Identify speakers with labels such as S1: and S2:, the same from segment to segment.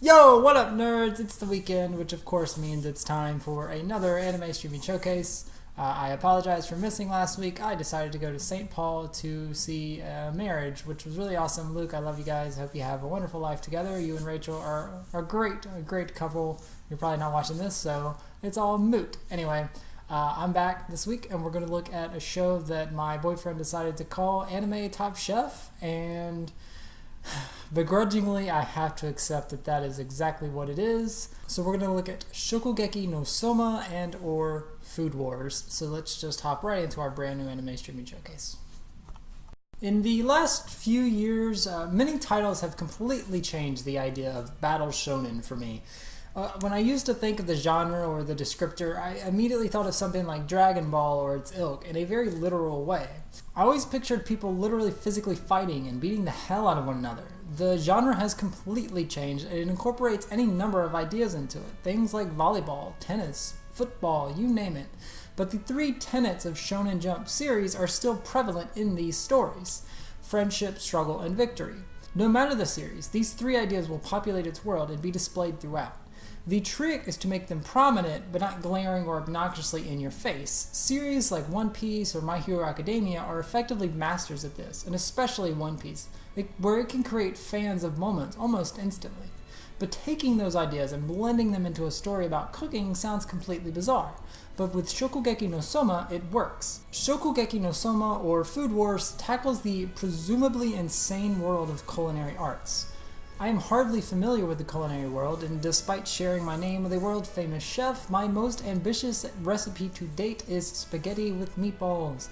S1: Yo, what up nerds? It's the weekend, which of course means it's time for another anime streaming showcase. I apologize for missing last week. I decided to go to St. Paul to see Marriage, which was really awesome. Luke, I love you guys. Hope you have a wonderful life together. You and Rachel are a great couple. You're probably not watching this, so it's all moot. Anyway, I'm back this week, and we're going to look at a show that my boyfriend decided to call Anime Top Chef, and begrudgingly, I have to accept that that is exactly what it is. So we're going to look at Shokugeki no Soma and or Food Wars. So let's just hop right into our brand new anime streaming showcase. In the last few years, many titles have completely changed the idea of battle shonen for me. When I used to think of the genre or the descriptor, I immediately thought of something like Dragon Ball or its ilk in a very literal way. I always pictured people literally physically fighting and beating the hell out of one another. The genre has completely changed, and it incorporates any number of ideas into it. Things like volleyball, tennis, football, you name it. But the three tenets of Shonen Jump series are still prevalent in these stories: friendship, struggle, and victory. No matter the series, these three ideas will populate its world and be displayed throughout. The trick is to make them prominent, but not glaring or obnoxiously in your face. Series like One Piece or My Hero Academia are effectively masters at this, and especially One Piece, where it can create fans of moments almost instantly. But taking those ideas and blending them into a story about cooking sounds completely bizarre. But with Shokugeki no Soma, it works. Shokugeki no Soma, or Food Wars, tackles the presumably insane world of culinary arts. I am hardly familiar with the culinary world, and despite sharing my name with a world-famous chef, my most ambitious recipe to date is spaghetti with meatballs.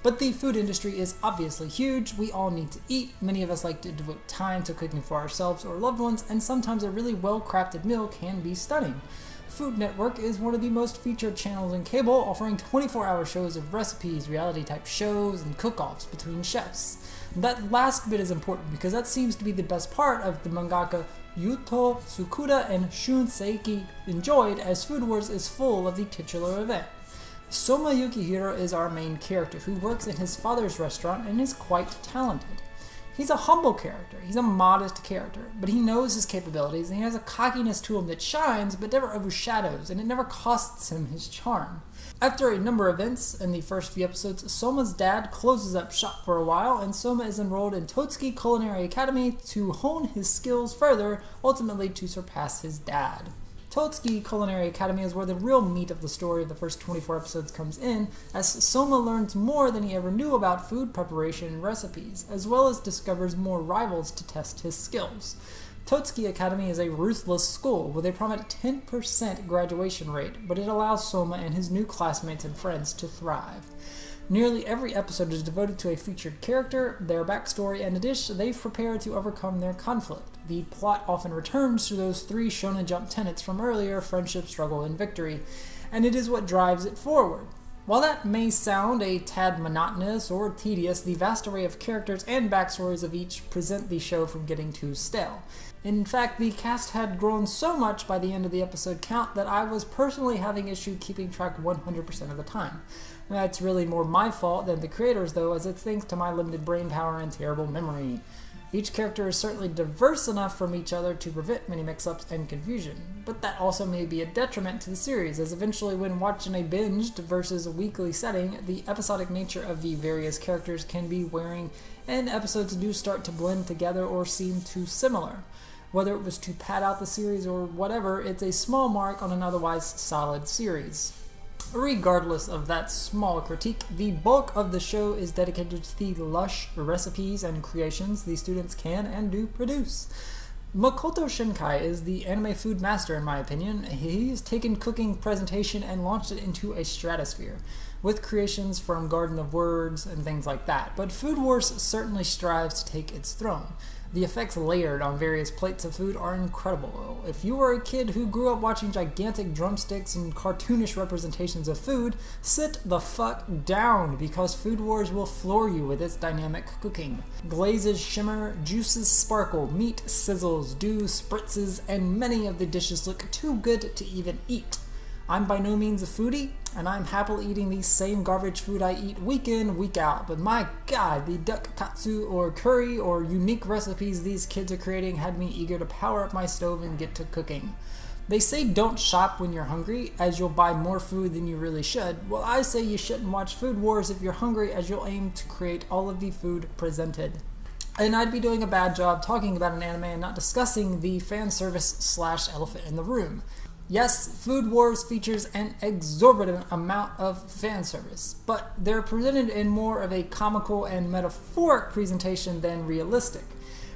S1: But the food industry is obviously huge. We all need to eat. Many of us like to devote time to cooking for ourselves or loved ones, and sometimes a really well-crafted meal can be stunning. Food Network is one of the most featured channels in cable, offering 24-hour shows of recipes, reality-type shows, and cook-offs between chefs. That last bit is important because that seems to be the best part of the mangaka Yuto Tsukuda and Shun Seiki enjoyed, as Food Wars is full of the titular event. Soma Yukihiro is our main character, who works in his father's restaurant and is quite talented. He's a humble character, he's a modest character, but he knows his capabilities and he has a cockiness to him that shines but never overshadows, and it never costs him his charm. After a number of events in the first few episodes, Soma's dad closes up shop for a while, and Soma is enrolled in Totsuki Culinary Academy to hone his skills further, ultimately to surpass his dad. Totsuki Culinary Academy is where the real meat of the story of the first 24 episodes comes in, as Soma learns more than he ever knew about food preparation and recipes, as well as discovers more rivals to test his skills. Totsuki Academy is a ruthless school with a prominent 10% graduation rate, but it allows Soma and his new classmates and friends to thrive. Nearly every episode is devoted to a featured character, their backstory, and a dish they've prepared to overcome their conflict. The plot often returns to those three Shonen Jump tenets from earlier: friendship, struggle, and victory, and it is what drives it forward. While that may sound a tad monotonous or tedious, the vast array of characters and backstories of each prevent the show from getting too stale. In fact, the cast had grown so much by the end of the episode count that I was personally having issue keeping track 100% of the time. That's really more my fault than the creators, though, as it's thanks to my limited brain power and terrible memory. Each character is certainly diverse enough from each other to prevent many mix-ups and confusion, but that also may be a detriment to the series, as eventually when watching a binged versus a weekly setting, the episodic nature of the various characters can be wearing, and episodes do start to blend together or seem too similar. Whether it was to pad out the series or whatever, it's a small mark on an otherwise solid series. Regardless of that small critique, the bulk of the show is dedicated to the lush recipes and creations the students can and do produce. Makoto Shinkai is the anime food master in my opinion. He's taken cooking presentation and launched it into a stratosphere, with creations from Garden of Words and things like that, but Food Wars certainly strives to take its throne. The effects layered on various plates of food are incredible. If you were a kid who grew up watching gigantic drumsticks and cartoonish representations of food, sit the fuck down, because Food Wars will floor you with its dynamic cooking. Glazes shimmer, juices sparkle, meat sizzles, dew spritzes, and many of the dishes look too good to even eat. I'm by no means a foodie, and I'm happily eating the same garbage food I eat week in, week out. But my god, the duck katsu or curry or unique recipes these kids are creating had me eager to power up my stove and get to cooking. They say don't shop when you're hungry, as you'll buy more food than you really should. Well, I say you shouldn't watch Food Wars if you're hungry, as you'll aim to create all of the food presented. And I'd be doing a bad job talking about an anime and not discussing the fan service / elephant in the room. Yes, Food Wars features an exorbitant amount of fan service, but they're presented in more of a comical and metaphoric presentation than realistic.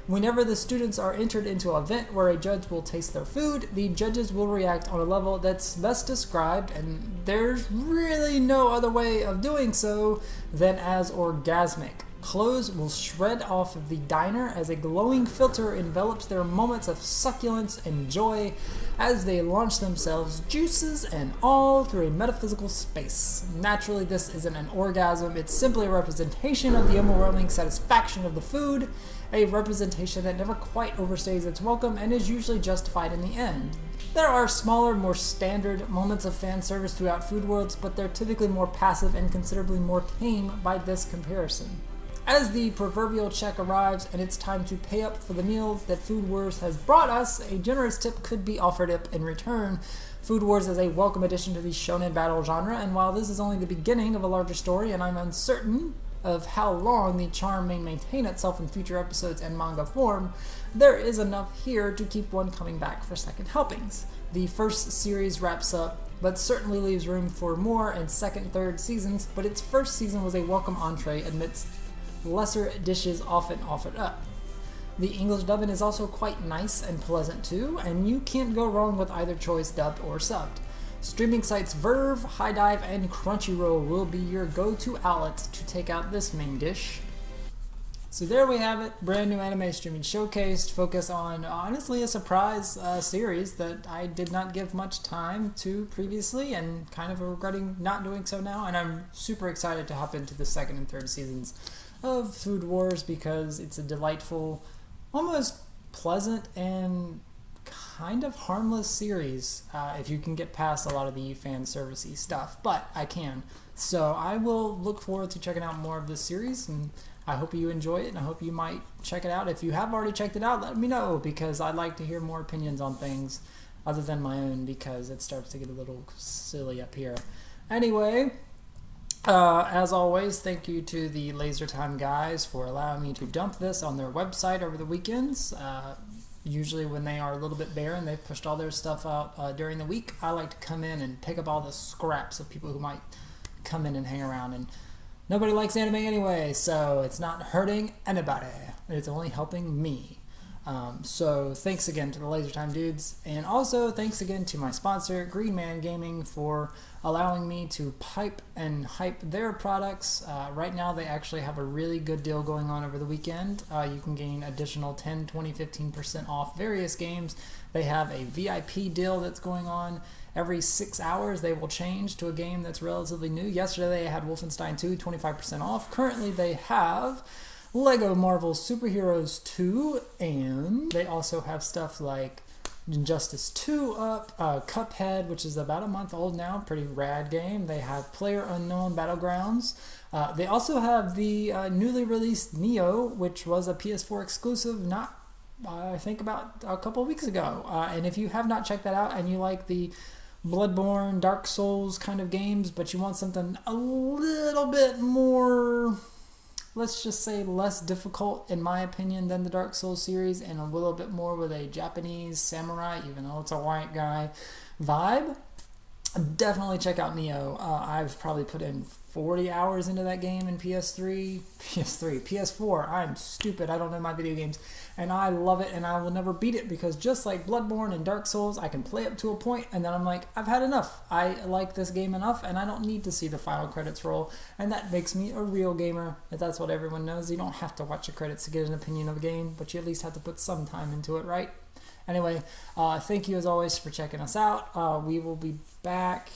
S1: Whenever the students are entered into an event where a judge will taste their food, the judges will react on a level that's best described, and there's really no other way of doing so than as orgasmic. Clothes will shred off of the diner as a glowing filter envelops their moments of succulence and joy as they launch themselves, juices and all, through a metaphysical space. Naturally, this isn't an orgasm, it's simply a representation of the overwhelming satisfaction of the food, a representation that never quite overstays its welcome and is usually justified in the end. There are smaller, more standard moments of fan service throughout Food Worlds, but they're typically more passive and considerably more tame by this comparison. As the proverbial check arrives and it's time to pay up for the meals that Food Wars has brought us, a generous tip could be offered up in return. Food Wars is a welcome addition to the shonen battle genre, and while this is only the beginning of a larger story and I'm uncertain of how long the charm may maintain itself in future episodes and manga form, there is enough here to keep one coming back for second helpings. The first series wraps up, but certainly leaves room for more in second and third seasons, but its first season was a welcome entree amidst lesser dishes often offered up. The English dubbing is also quite nice and pleasant too, and you can't go wrong with either choice, dubbed or subbed. Streaming sites Verve, High Dive, and Crunchyroll will be your go-to outlets to take out this main dish. So there we have it, brand new anime streaming showcased, focus on honestly a surprise series that I did not give much time to previously and kind of regretting not doing so now, and I'm super excited to hop into the second and third seasons of Food Wars because it's a delightful, almost pleasant and kind of harmless series if you can get past a lot of the fan servicey stuff, but I can. So I will look forward to checking out more of this series, and I hope you enjoy it, and I hope you might check it out. If you have already checked it out, let me know, because I'd like to hear more opinions on things other than my own, because it starts to get a little silly up here. Anyway, as always, thank you to the Laser Time guys for allowing me to dump this on their website over the weekends. Usually when they are a little bit bare and they've pushed all their stuff out during the week, I like to come in and pick up all the scraps of people who might come in and hang around. And nobody likes anime anyway, so it's not hurting anybody. It's only helping me. So thanks again to the Laser Time dudes, and also thanks again to my sponsor, Green Man Gaming, for allowing me to pipe and hype their products. Right now they actually have a really good deal going on over the weekend. You can gain additional 10, 20, 15% off various games. They have a VIP deal that's going on. Every 6 hours they will change to a game that's relatively new. Yesterday they had Wolfenstein 2, 25% off. Currently they have Lego Marvel Superheroes 2, and they also have stuff like Injustice 2 up, Cuphead, which is about a month old now, pretty rad game. They have PlayerUnknown Battlegrounds. They also have the newly released Neo, which was a PS4 exclusive I think about a couple of weeks ago. And if you have not checked that out and you like the Bloodborne, Dark Souls kind of games, but you want something a little bit more, let's just say less difficult in my opinion than the Dark Souls series, and a little bit more with a Japanese samurai, even though it's a white guy vibe, definitely check out Neo. I've probably put in 40 hours into that game in PS4. I'm stupid. I don't know my video games, and I love it, and I will never beat it, because just like Bloodborne and Dark Souls, I can play up to a point and then I'm like, I've had enough. I like this game enough and I don't need to see the final credits roll, and that makes me a real gamer. If that's what everyone knows, you don't have to watch the credits to get an opinion of a game, but you at least have to put some time into it, right? Anyway, thank you as always for checking us out. We will be back.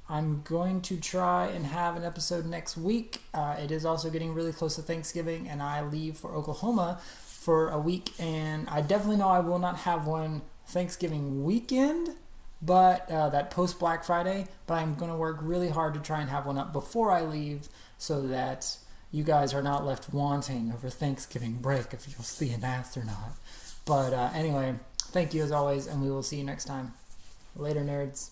S1: I'm going to try and have an episode next week. It is also getting really close to Thanksgiving, and I leave for Oklahoma for a week, and I definitely know I will not have one Thanksgiving weekend, but that post Black Friday. But I'm going to work really hard to try and have one up before I leave so that you guys are not left wanting over Thanksgiving break if you'll see an ass or not. But anyway, thank you as always, and we will see you next time. Later, nerds.